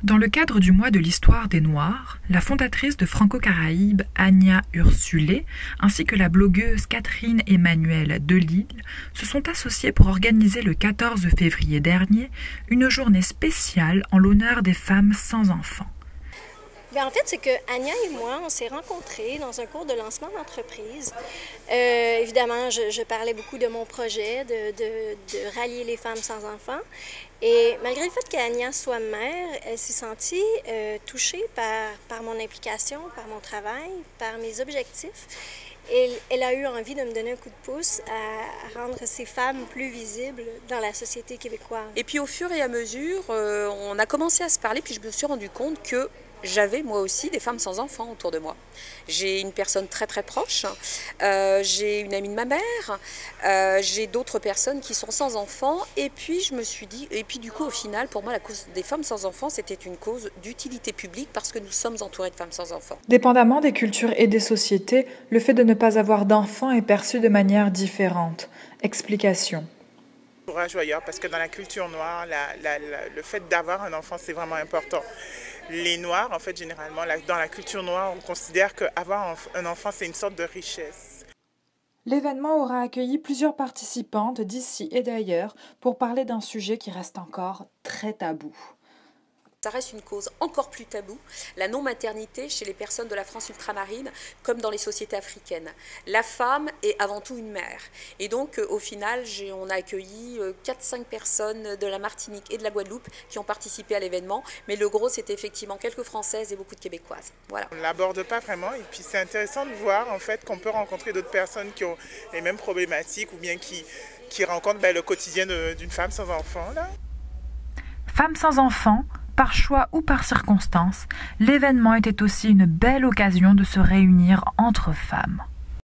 Dans le cadre du mois de l'histoire des Noirs, la fondatrice de Franco-Caraïbes, Anya Ursulé, ainsi que la blogueuse Catherine Emmanuelle Delille se sont associées pour organiser le 14 février dernier une journée spéciale en l'honneur des femmes sans enfants. En fait, c'est que Anya et moi, on s'est rencontrés dans un cours de lancement d'entreprise. Évidemment, je parlais beaucoup de mon projet de rallier les femmes sans enfants. Et malgré le fait qu'Anya soit mère, elle s'est sentie touchée par mon implication, par mon travail, par mes objectifs. Et elle a eu envie de me donner un coup de pouce à rendre ces femmes plus visibles dans la société québécoise. Et puis au fur et à mesure, on a commencé à se parler, puis je me suis rendu compte que j'avais moi aussi des femmes sans enfants autour de moi. J'ai une personne très très proche, j'ai une amie de ma mère, j'ai d'autres personnes qui sont sans enfants, et puis je me suis dit, et puis du coup au final pour moi la cause des femmes sans enfants c'était une cause d'utilité publique parce que nous sommes entourés de femmes sans enfants. Dépendamment des cultures et des sociétés, le fait de ne pas avoir d'enfants est perçu de manière différente. Explication. Joyeux parce que dans la culture noire, le fait d'avoir un enfant c'est vraiment important. Les Noirs, en fait, généralement, dans la culture noire, on considère qu'avoir un enfant, c'est une sorte de richesse. L'événement aura accueilli plusieurs participantes d'ici et d'ailleurs pour parler d'un sujet qui reste encore très tabou. Ça reste une cause encore plus taboue, la non-maternité chez les personnes de la France ultramarine comme dans les sociétés africaines. La femme est avant tout une mère. Et donc au final, on a accueilli 4-5 personnes de la Martinique et de la Guadeloupe qui ont participé à l'événement. Mais le gros, c'était effectivement quelques Françaises et beaucoup de Québécoises. Voilà. On ne l'aborde pas vraiment et puis c'est intéressant de voir en fait qu'on peut rencontrer d'autres personnes qui ont les mêmes problématiques ou bien qui rencontrent le quotidien d'une femme sans enfant. Femme sans enfant, par choix ou par circonstance, l'événement était aussi une belle occasion de se réunir entre femmes.